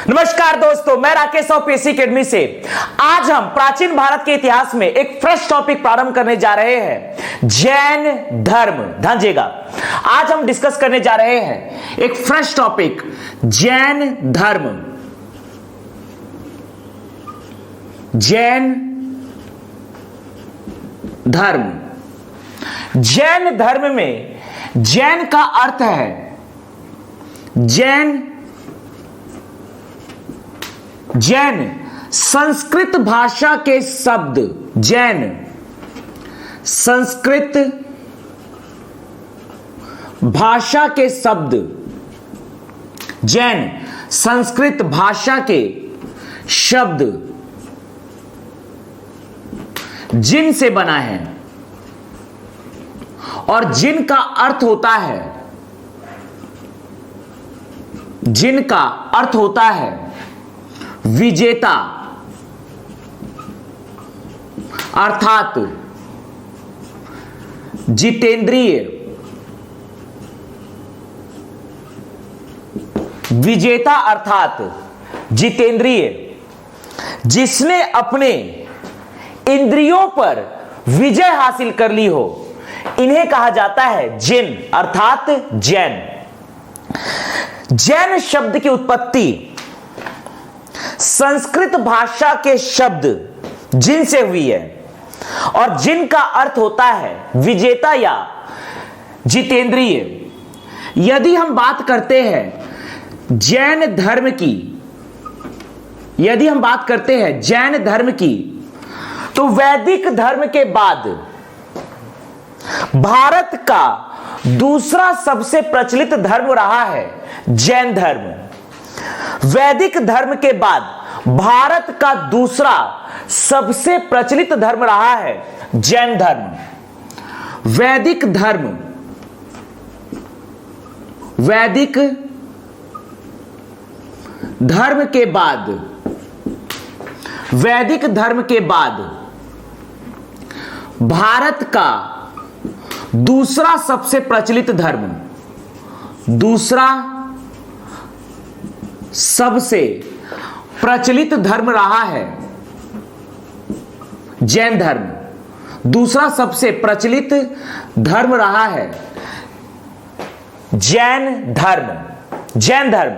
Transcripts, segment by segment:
नमस्कार दोस्तों, मैं राकेश और पीएससी अकेडमी से आज हम प्राचीन भारत के इतिहास में एक फ्रेश टॉपिक प्रारंभ करने जा रहे हैं, जैन धर्म। ध्यान दीजिएगा, आज हम डिस्कस करने जा रहे हैं एक फ्रेश टॉपिक, जैन धर्म। जैन धर्म। जैन धर्म में जैन का अर्थ है जैन संस्कृत भाषा के शब्द, जैन संस्कृत भाषा के शब्द, जैन संस्कृत भाषा के शब्द जिन से बना है और जिन का अर्थ होता है, जिन का अर्थ होता है विजेता, अर्थात जितेंद्रिय, विजेता अर्थात जितेंद्रिय, जिसने अपने इंद्रियों पर विजय हासिल कर ली हो, इन्हें कहा जाता है जिन अर्थात जैन। जैन शब्द की उत्पत्ति संस्कृत भाषा के शब्द जिन से हुई है और जिन का अर्थ होता है विजेता या जितेंद्रिय। यदि हम बात करते हैं जैन धर्म की, यदि हम बात करते हैं जैन धर्म की, तो वैदिक धर्म के बाद भारत का दूसरा सबसे प्रचलित धर्म रहा है जैन धर्म। वैदिक धर्म के बाद भारत का दूसरा सबसे प्रचलित धर्म रहा है जैन धर्म। वैदिक धर्म, वैदिक धर्म के बाद, वैदिक धर्म के बाद भारत का दूसरा सबसे प्रचलित धर्म, दूसरा सबसे प्रचलित धर्म रहा है जैन धर्म। दूसरा सबसे प्रचलित धर्म रहा है जैन धर्म। जैन धर्म,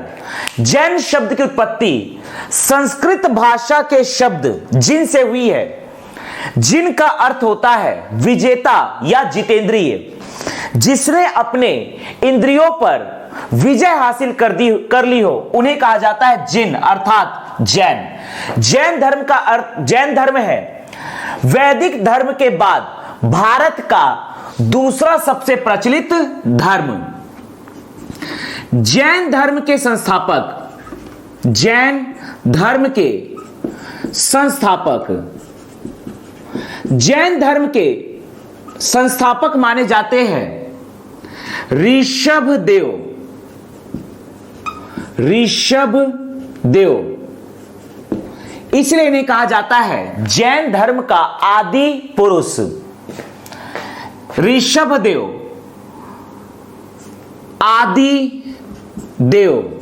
जैन शब्द की उत्पत्ति संस्कृत भाषा के शब्द जिन से हुई है, जिन का अर्थ होता है विजेता या जितेंद्रिय, जिसने अपने इंद्रियों पर विजय हासिल कर ली हो, उन्हें कहा जाता है जिन अर्थात जैन। जैन धर्म का अर्थ, जैन धर्म है वैदिक धर्म के बाद भारत का दूसरा सबसे प्रचलित धर्म। जैन धर्म के संस्थापक, जैन धर्म के संस्थापक, जैन धर्म के संस्थापक माने जाते हैं ऋषभदेव। ऋषभदेव, इसलिए इन्हें कहा जाता है जैन धर्म का आदि पुरुष। ऋषभदेव, आदि देव,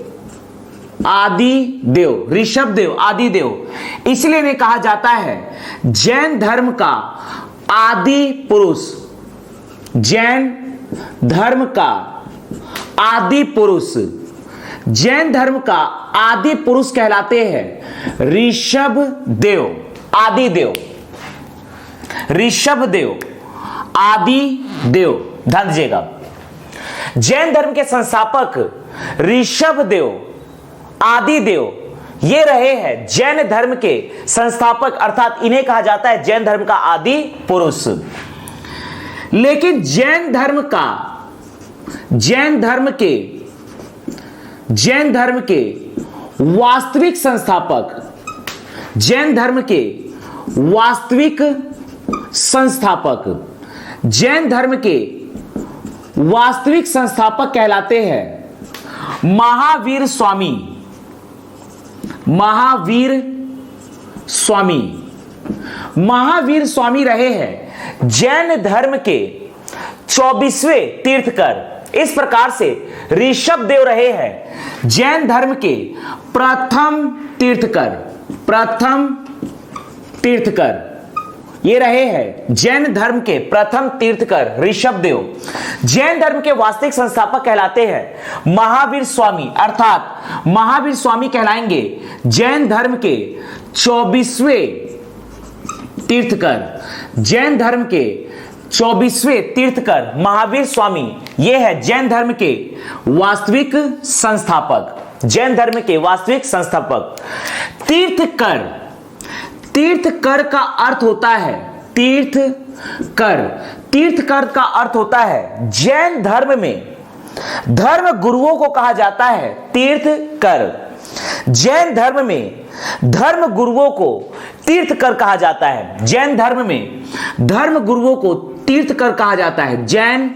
आदि देव, ऋषभदेव आदि देव, इसलिए इन्हें कहा जाता है जैन धर्म का आदि पुरुष। जैन धर्म का आदि पुरुष, जैन धर्म का आदि पुरुष कहलाते हैं ऋषभदेव आदि देव। ऋषभदेव आदि देव, ध्यान दीजिएगा, जैन धर्म के संस्थापक ऋषभदेव आदि देव ये रहे हैं जैन धर्म के संस्थापक, अर्थात इन्हें कहा जाता है जैन धर्म का आदि पुरुष। लेकिन जैन धर्म का, जैन धर्म के वास्तविक संस्थापक, जैन धर्म के वास्तविक संस्थापक, जैन धर्म के वास्तविक संस्थापक कहलाते हैं महावीर स्वामी। महावीर स्वामी, महावीर स्वामी रहे हैं जैन धर्म के 24वें तीर्थकर। इस प्रकार से ऋषभदेव रहे हैं जैन धर्म के प्रथम तीर्थकर ये रहे हैं जैन धर्म के प्रथम तीर्थकर ऋषभदेव। जैन धर्म के वास्तविक संस्थापक कहलाते हैं महावीर स्वामी, अर्थात महावीर स्वामी कहलाएंगे जैन धर्म के 24वें तीर्थकर। जैन धर्म के 24वें तीर्थकर महावीर स्वामी ये है जैन धर्म के वास्तविक संस्थापक। जैन धर्म के वास्तविक संस्थापक। तीर्थकर का अर्थ होता है तीर्थकर का अर्थ होता है जैन धर्म में धर्म गुरुओं को कहा जाता है तीर्थकर। जैन धर्म में धर्म गुरुओं को तीर्थकर कहा जाता है। जैन धर्म में धर्म गुरुओं को तीर्थकर कहा जाता है। जैन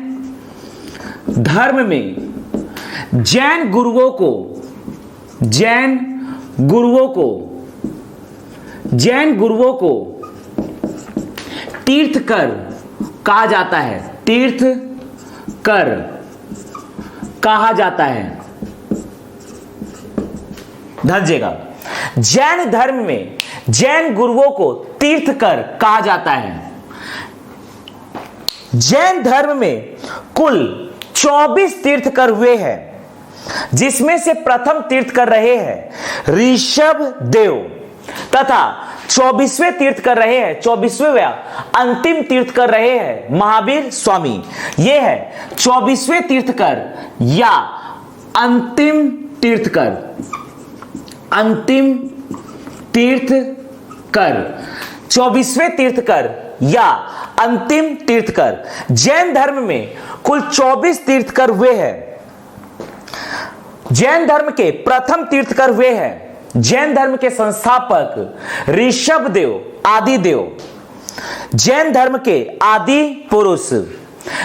धर्म में जैन गुरुओं को तीर्थकर कहा जाता है। तीर्थकर कहा जाता है। ध्यान। जैन धर्म में जैन गुरुओं को तीर्थकर कहा जाता है। जैन धर्म में कुल 24 तीर्थकर हुए हैं, जिसमें से प्रथम तीर्थकर रहे हैं ऋषभदेव तथा 24वें तीर्थकर रहे हैं 24वें अंतिम तीर्थकर रहे हैं महावीर स्वामी। यह है 24वें तीर्थकर या अंतिम तीर्थकर। 24वें तीर्थकर या अंतिम तीर्थकर। जैन धर्म में कुल 24 तीर्थकर हुए हैं। जैन धर्म के प्रथम तीर्थकर हुए हैं जैन धर्म के संस्थापक ऋषभदेव आदिदेव, जैन धर्म के आदि पुरुष।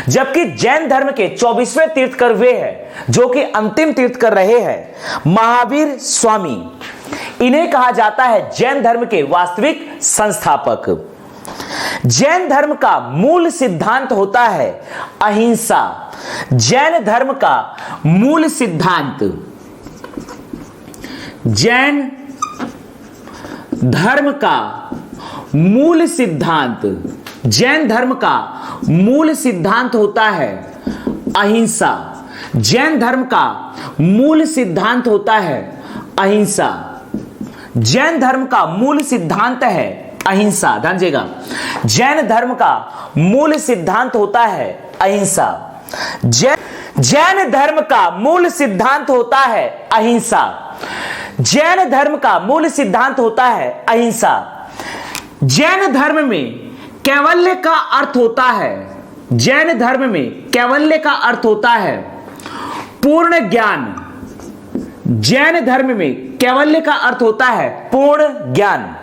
जबकि जैन धर्म के 24वें तीर्थकर हुए हैं जो कि अंतिम तीर्थकर रहे हैं महावीर स्वामी। इन्हें कहा जाता है जैन धर्म के वास्तविक संस्थापक। जैन धर्म का मूल सिद्धांत होता है अहिंसा। जैन धर्म का मूल सिद्धांत जैन धर्म का मूल सिद्धांत होता है अहिंसा। जैन धर्म का मूल सिद्धांत होता है अहिंसा। जैन धर्म का मूल सिद्धांत है अहिंसा। ध्यान दीजिएगा। जैन धर्म का मूल सिद्धांत होता है अहिंसा। जैन धर्म का मूल सिद्धांत होता है अहिंसा। जैन धर्म का मूल सिद्धांत होता है अहिंसा। जैन धर्म में कैवल्य का अर्थ होता है जैन धर्म में कैवल्य का अर्थ होता है पूर्ण ज्ञान। जैन धर्म में कैवल्य का अर्थ होता है पूर्ण ज्ञान।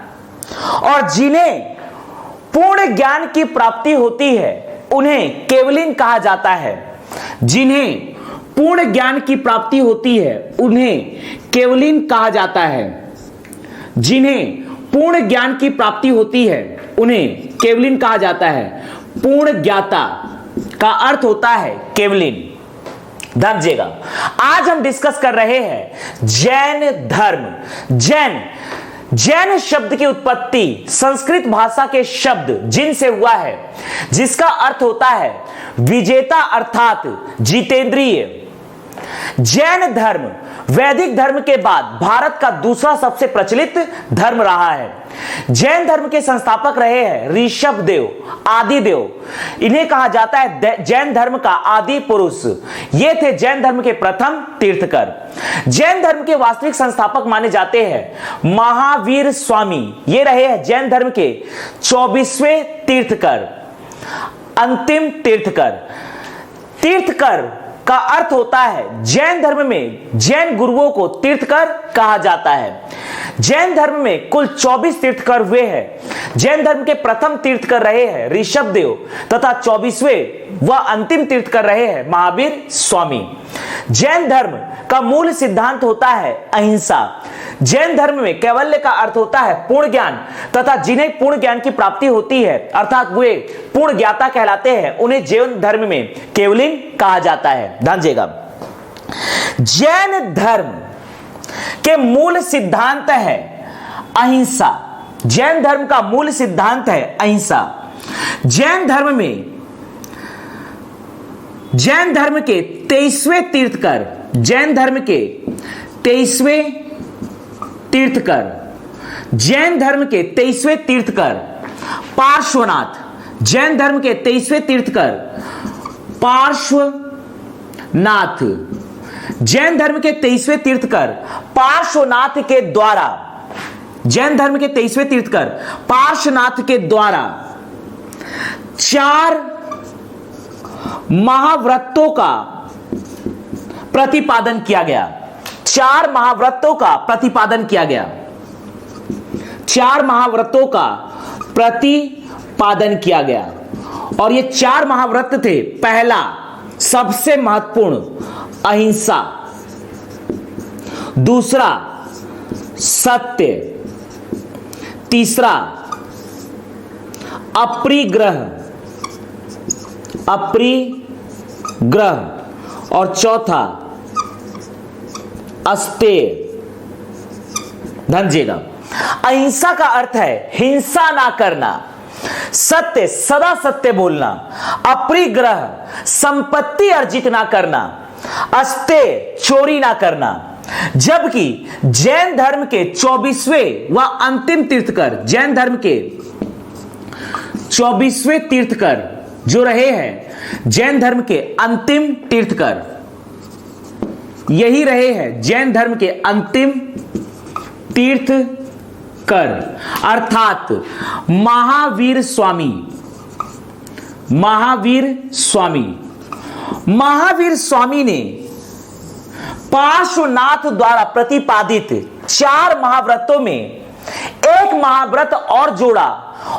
और जिन्हें पूर्ण ज्ञान की प्राप्ति होती है उन्हें केवलिन कहा जाता है। जिन्हें पूर्ण ज्ञान की प्राप्ति होती है उन्हें केवलिन कहा जाता है। जिन्हें पूर्ण ज्ञान की प्राप्ति होती है उन्हें केवलिन कहा जाता है। पूर्ण ज्ञाता का अर्थ होता है केवलिन। ध्यान दीजिएगा। आज हम डिस्कस कर रहे हैं जैन धर्म। जैन शब्द की उत्पत्ति संस्कृत भाषा के शब्द जिन से हुआ है, जिसका अर्थ होता है विजेता अर्थात जितेंद्रिय। जैन धर्म वैदिक धर्म के बाद भारत का दूसरा सबसे प्रचलित धर्म रहा है। जैन धर्म के संस्थापक रहे हैं ऋषभदेव आदिदेव। इन्हें कहा जाता है जैन धर्म का आदि पुरुष। ये थे जैन धर्म के प्रथम तीर्थकर। जैन धर्म के वास्तविक संस्थापक माने जाते हैं महावीर स्वामी। ये रहे हैं जैन धर्म के 24वें तीर्थकर, अंतिम तीर्थकर। तीर्थकर का अर्थ होता है जैन धर्म में जैन गुरुओं को तीर्थकर कहा जाता है। जैन धर्म में कुल 24 तीर्थकर हुए हैं। जैन धर्म के प्रथम तीर्थकर रहे हैं ऋषभदेव तथा 24वें व अंतिम तीर्थकर रहे हैं महावीर स्वामी। जैन धर्म का मूल सिद्धांत होता है अहिंसा। जैन धर्म में कैवल्य का अर्थ होता है पूर्ण ज्ञान तथा जिन्हें पूर्ण ज्ञान की प्राप्ति होती है अर्थात वे पूर्ण ज्ञाता कहलाते हैं, उन्हें जैन धर्म में केवलिन कहा जाता है। ध्यान दीजिएगा। जैन धर्म के मूल सिद्धांत है अहिंसा। जैन धर्म का मूल सिद्धांत है अहिंसा। जैन धर्म के 23वें तीर्थकर, जैन धर्म के 23वें तीर्थकर, जैन धर्म के 23वें तीर्थकर पार्श्वनाथ, जैन धर्म के 23वें तीर्थकर पार्श्वनाथ, जैन धर्म के 23वें तीर्थकर पार्श्वनाथ के द्वारा, जैन धर्म के 23वें तीर्थकर पार्श्वनाथ के द्वारा 4 महाव्रतों का प्रतिपादन किया गया। 4 महाव्रतों का प्रतिपादन किया गया। 4 महाव्रतों का प्रतिपादन किया गया। और ये 4 महाव्रत थे। पहला, सबसे महत्वपूर्ण, अहिंसा। दूसरा, सत्य। तीसरा, अपरिग्रह, अपरिग्रह। और चौथा, अस्तेय। समझिएगा, अहिंसा का अर्थ है हिंसा ना करना, सत्य, सदा सत्य बोलना, अपरिग्रह, संपत्ति अर्जित ना करना, अस्तेय, चोरी ना करना। जबकि जैन धर्म के 24वें व अंतिम तीर्थकर, जैन धर्म के 24वें तीर्थकर जो रहे हैं, जैन धर्म के अंतिम तीर्थकर यही रहे हैं, जैन धर्म के अंतिम तीर्थकर, अर्थात महावीर स्वामी। महावीर स्वामी, महावीर स्वामी ने पार्श्वनाथ द्वारा प्रतिपादित 4 महाव्रतों में एक महाव्रत और जोड़ा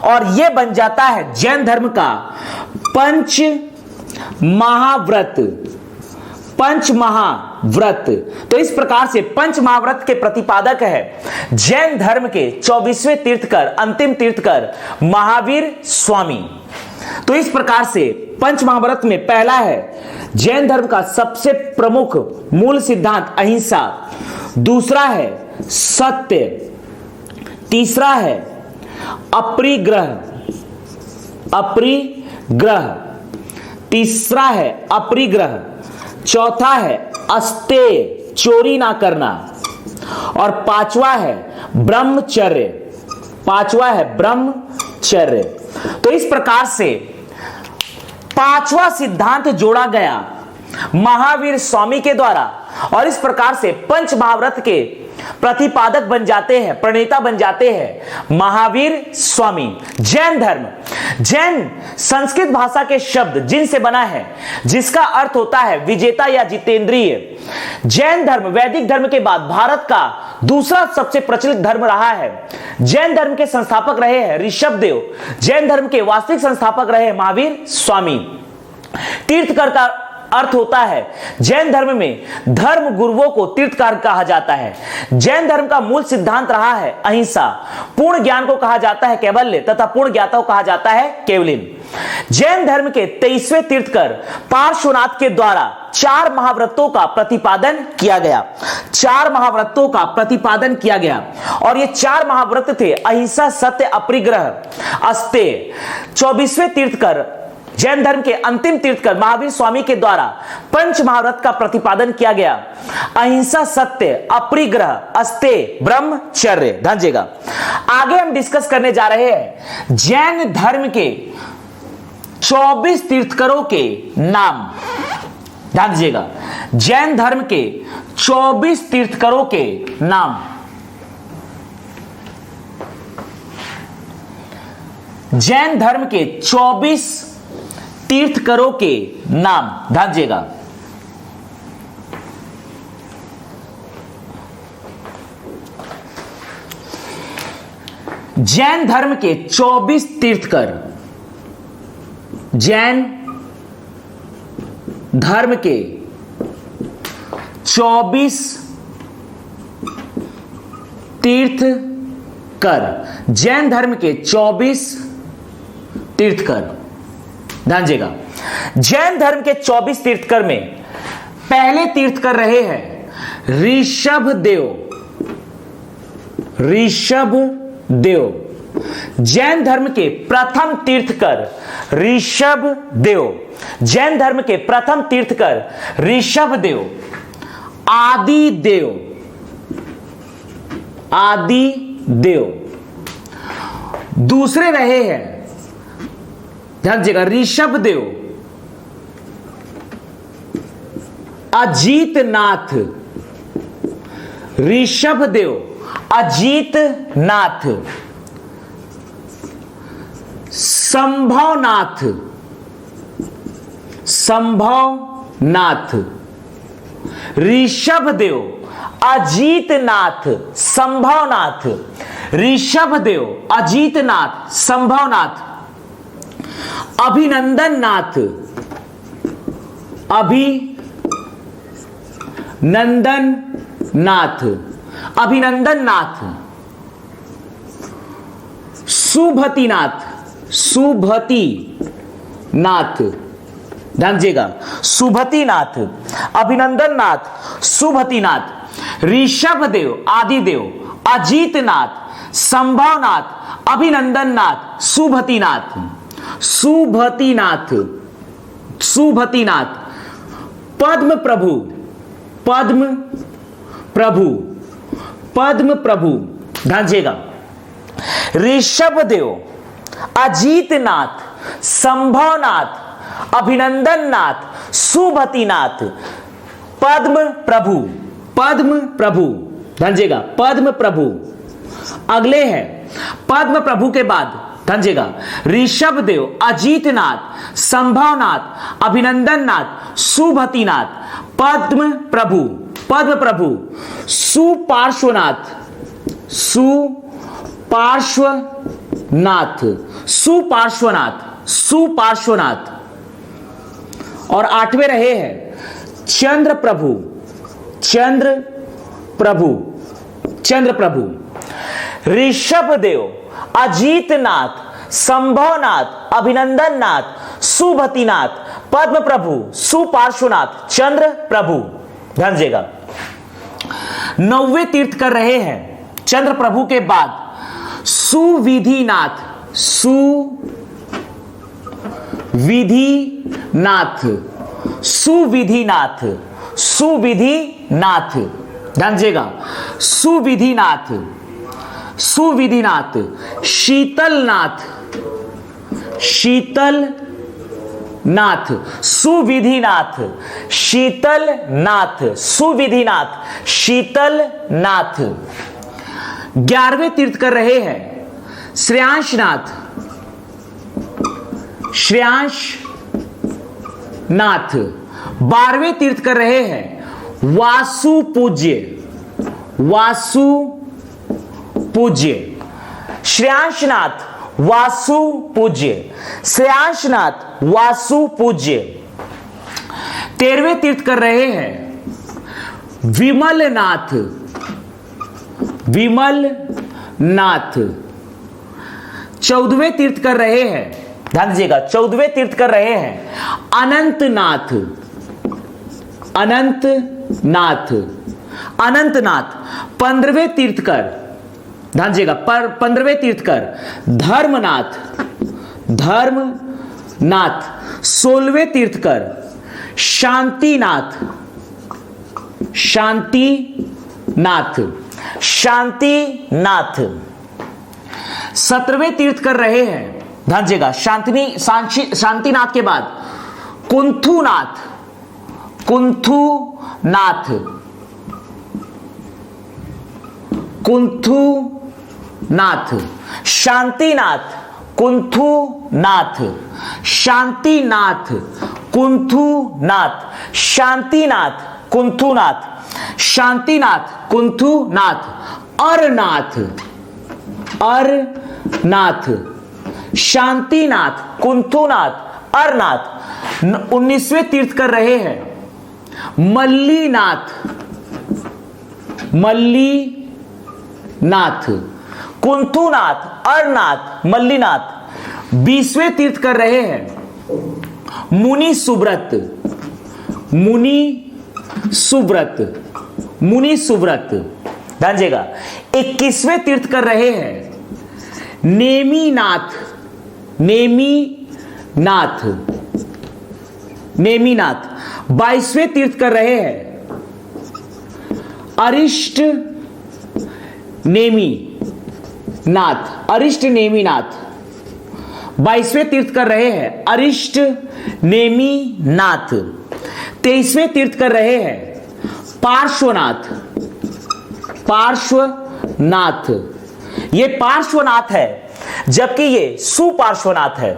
और यह बन जाता है जैन धर्म का पंच महाव्रत। पंच महाव्रत। तो इस प्रकार से पंच महाव्रत के प्रतिपादक है जैन धर्म के 24वें तीर्थकर, अंतिम तीर्थकर महावीर स्वामी। तो इस प्रकार से पंच महाव्रत में पहला है जैन धर्म का सबसे प्रमुख मूल सिद्धांत अहिंसा, दूसरा है सत्य, तीसरा है अपरिग्रह, अपरिग्रह, तीसरा है अपरिग्रह, चौथा है अस्तेय, चोरी ना करना, और पांचवा है ब्रह्मचर्य, पांचवा है ब्रह्मचर्य। तो इस प्रकार से पांचवा सिद्धांत जोड़ा गया महावीर स्वामी के द्वारा और इस प्रकार से पंच महाव्रत के प्रतिपादक बन जाते हैं, प्रणेता बन जाते हैं महावीर स्वामी। जैन धर्म, जैन संस्कृत भाषा के शब्द जिन से बना है, जिसका अर्थ होता है विजेता या जितेंद्रिय। जैन धर्म वैदिक धर्म के बाद भारत का दूसरा सबसे प्रचलित धर्म रहा है। जैन धर्म के संस्थापक रहे हैं ऋषभदेव, जैन धर्म के वास्तविक संस्थापक रहे हैं महावीर स्वामी। तीर्थकर का अर्थ होता है, जैन धर्म में धर्म गुरुओं को तीर्थकर कहा जाता है। जैन धर्म का मूल सिद्धांत रहा है अहिंसा। पूर्ण ज्ञान को कहा जाता है कैवल्य तथा पूर्ण ज्ञाता को कहा जाता है केवलिन। जैन धर्म के 23वें तीर्थकर पार्श्वनाथ के द्वारा 4 महाव्रतों का प्रतिपादन किया गया। 4 महाव्रतों का प्रतिपादन किया गया और ये 4 महाव्रत थे अहिंसा, सत्य, अपरिग्रह, अस्तेय। 24वें तीर्थकर जैन धर्म के अंतिम तीर्थकर महावीर स्वामी के द्वारा पंच महाव्रत का प्रतिपादन किया गया। अहिंसा, सत्य, अपरिग्रह, अस्तेय, ब्रह्मचर्य। ध्यान, आगे हम डिस्कस करने जा रहे हैं जैन धर्म के 24 तीर्थकरों के नाम। ध्यान दीजिएगा, जैन धर्म के 24 तीर्थकरों के नाम। जैन धर्म के 24 तीर्थकरों के नाम। ध्यान दीजिएगा, जैन धर्म के 24 तीर्थकर, जैन धर्म के 24 तीर्थकर, जैन धर्म के 24 तीर्थकर। ध्यान दीजिएगा, जैन धर्म के 24 तीर्थकर में पहले तीर्थ कर रहे हैं ऋषभ देव। ऋषभ देव जैन धर्म के प्रथम तीर्थकर ऋषभ देव। जैन धर्म के प्रथम तीर्थकर ऋषभ देव। आदि देव। आदि देव दूसरे रहे हैं, ध्यान दीजिएगा, ऋषभ देव, अजीत नाथ। ऋषभ देव, अजीत नाथ, संभवनाथ। संभवनाथ, ऋषभ देव, अजीत नाथ, संभवनाथ। ऋषभ देव, अजीत नाथ, संभवनाथ। अभिनंदन नाथ। अभिनंदन नाथ। अभिनंदन नाथ। सुभति नाथ। सुभति नाथ, ध्यान दीजिएगा, सुभति नाथ, अभिनंदन नाथ, सुभति नाथ। ऋषभ देव, आदिदेव, अजीत नाथ, संभवनाथ, अभिनंदन नाथ, सुभति नाथ। सुभति नाथ, सुभति नाथ। पद्म प्रभु। पद्म प्रभु। पद्म प्रभु, ध्यान दीजिएगा, ऋषभ देव, अजीत नाथ, संभवनाथ, अभिनंदन नाथ, सुभति नाथ, पद्म प्रभु। पद्म प्रभु, ध्यान दीजिएगा, पद्म प्रभु। अगले हैं पद्म प्रभु के बाद, ध्यान दीजिएगा, ऋषभ देव, अजीत नाथ, संभवनाथ, अभिनंदन नाथ, सुभति नाथ, पद्म प्रभु। पद्म प्रभु। सुपार्श्वनाथ। सुपार्श्वनाथ। सुपार्श्वनाथ। सुपार्श्वनाथ। और आठवें रहे हैं चंद्र प्रभु। चंद्र प्रभु। चंद्र प्रभु। ऋषभ देव, अजीत नाथ, संभवनाथ, अभिनंदन नाथ, सुभति नाथ, पद्म प्रभु, सुपार्श्वनाथ, चंद्र प्रभु। ध्यान दीजिएगा, 9वें तीर्थ कर रहे हैं चंद्र प्रभु के बाद सुविधिनाथ। सुविधिनाथ। सुविधिनाथ। सुविधिनाथ, ध्यान दीजिएगा, सुविधिनाथ। सुविधिनाथ। शीतलनाथ। शीतलनाथ। सुविधिनाथ। शीतलनाथ। सुविधिनाथ। शीतलनाथ। 11वें तीर्थ कर रहे हैं श्रेयांशनाथ। श्रेयांशनाथ। 12वें तीर्थ कर रहे हैं वासु पूज्य। वासु पूज्य। श्रेयांशनाथ, वासु पूज्य। श्रेयांशनाथ, वासु पूज्य। 13वें तीर्थ कर रहे हैं विमलनाथ। विमलनाथ। 14वें तीर्थ कर रहे हैं, ध्यान दीजिएगा, 14वें तीर्थ कर रहे हैं अनंतनाथ। अनंतनाथ। अनंतनाथ। 15वें तीर्थकर, ध्यान दीजिएगा, 15वें तीर्थकर धर्मनाथ। धर्मनाथ। 16वें तीर्थकर शांतिनाथ। शांतिनाथ। शांतिनाथ। 17वें तीर्थ कर रहे हैं, ध्यान दीजिएगा, शांतिनाथ के बाद कुंथुनाथ। कुंथुनाथ। कुंथुनाथ। शांतिनाथ, कुंथुनाथ। शांतिनाथ, कुंथुनाथ। शांतिनाथ, कुंथुनाथ। शांतिनाथ, कुंथुनाथ। अरनाथ। अरनाथ। शांतिनाथ, कुंथुनाथ, अरनाथ। 19वें तीर्थ कर रहे हैं मल्लीनाथ। मल्लीनाथ। कुंथुनाथ, अरनाथ, मल्लीनाथ। 20वें तीर्थ कर रहे हैं मुनि सुब्रत। मुनि सुव्रत, मुनि सुव्रत। ध्यान दीजिएगा। 21वें तीर्थ कर रहे हैं नेमीनाथ, नेमीनाथ, नेमीनाथ। 22वें तीर्थ कर रहे हैं अरिष्ट नेमी नाथ, अरिष्ट नेमीनाथ। 22वें तीर्थ कर रहे हैं अरिष्ट नेमीनाथ। 23वें तीर्थ कर रहे हैं पार्श्वनाथ, पार्श्वनाथ। ये पार्श्वनाथ है जबकि ये सुपार्श्वनाथ है।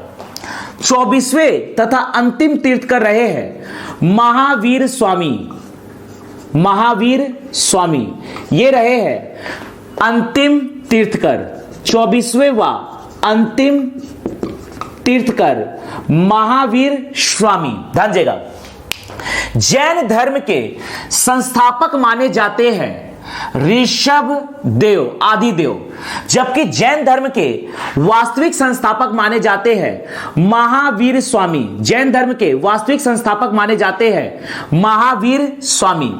24वें तथा अंतिम तीर्थ कर रहे हैं महावीर स्वामी, महावीर स्वामी। ये रहे हैं अंतिम तीर्थकर, 24वें व अंतिम तीर्थकर महावीर स्वामी। ध्यान दीजिएगा। जैन धर्म के संस्थापक माने जाते हैं ऋषभ देव, आदिदेव, जबकि जैन धर्म के वास्तविक संस्थापक माने जाते हैं महावीर स्वामी। जैन धर्म के वास्तविक संस्थापक माने जाते हैं महावीर स्वामी।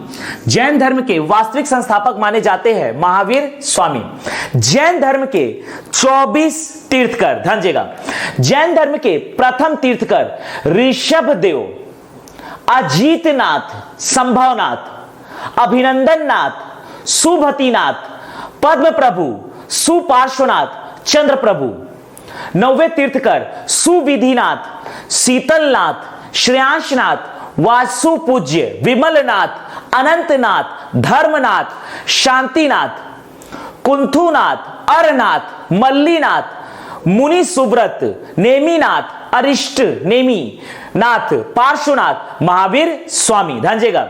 जैन धर्म के वास्तविक संस्थापक माने जाते हैं महावीर स्वामी। जैन धर्म के 24 तीर्थकर, ध्यान दीजिएगा। जैन धर्म के प्रथम तीर्थकर ऋषभ देव, अजीतनाथ, संभवनाथ, अभिनंदननाथ, सुभतीनाथ, पद्म प्रभु, सुपार्श्वनाथ, चंद्र प्रभु। 9वें तीर्थकर सुविधिनाथ, शीतलनाथ, श्रेयांशनाथ, वासुपूज्य, विमलनाथ, अनंतनाथ, धर्मनाथ, शांतिनाथ, कुंथुनाथ, अरनाथ, मल्लीनाथ, मुनि सुव्रत, नेमीनाथ, अरिष्ट नेमी नाथ, पार्श्वनाथ, महावीर स्वामी। ध्यान दीजिएगा।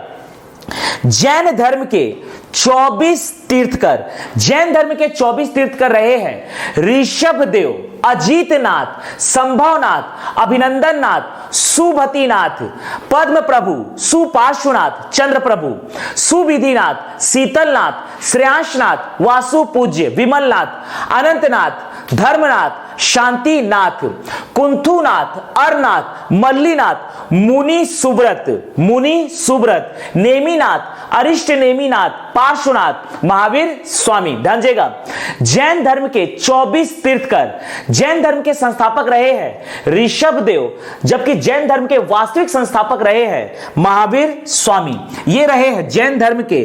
जैन धर्म के 24 तीर्थकर, जैन धर्म के 24 तीर्थकर रहे हैं ऋषभ देव, अजीतनाथ, संभवनाथ, अभिनंदननाथ, सुभतीनाथ, पद्म प्रभु, सुपार्श्वनाथ, चंद्र प्रभु, सुविधिनाथ, शीतलनाथ, श्रेयांशनाथ, वासुपूज्य, विमलनाथ, अनंतनाथ, धर्मनाथ, शांतिनाथ, कुंथुनाथ, अरनाथ, मल्लीनाथ, मुनि सुव्रत, मुनि सुव्रत, नेमीनाथ, अरिष्ट नेमीनाथ, पार्श्वनाथ, महावीर स्वामी। ध्यान दीजिएगा। जैन धर्म के 24 तीर्थकर, जैन धर्म के संस्थापक रहे हैं ऋषभ देव, जबकि जैन धर्म के वास्तविक संस्थापक रहे हैं महावीर स्वामी। ये रहे हैं जैन धर्म के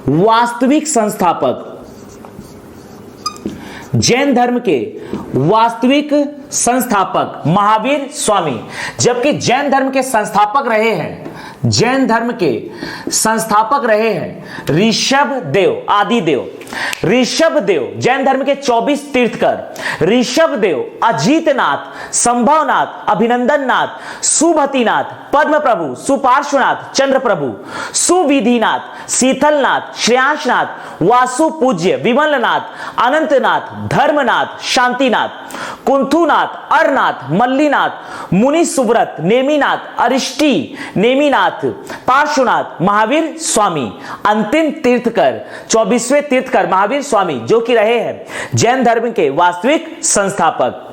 वास्तविक संस्थापक, जैन धर्म के वास्तविक संस्थापक महावीर स्वामी। जबकि जैन धर्म के संस्थापक रहे हैं, जैन धर्म के संस्थापक रहे हैं ऋषभ देव, आदिदेव। ऋषभ देव जैन धर्म के 24 तीर्थकर, ऋषभ देव, अजीतनाथ, संभवनाथ, अभिनंदननाथ, सुभतीनाथ, पद्म प्रभु, सुपार्श्वनाथ, चंद्र प्रभु, सुविधिनाथ, शीतलनाथ, श्रेयांशनाथ, वासुपूज्य, विमलनाथ, अनंतनाथ, धर्मनाथ, शांतिनाथ, कुंथुनाथ, अरनाथ, मल्लीनाथ, मुनि सुव्रत, नेमीनाथ, अरिष्टी नेमीनाथ, पार्श्वनाथ, महावीर स्वामी। अंतिम तीर्थकर, 24वें तीर्थकर महावीर स्वामी, जो कि रहे हैं जैन धर्म के वास्तविक संस्थापक।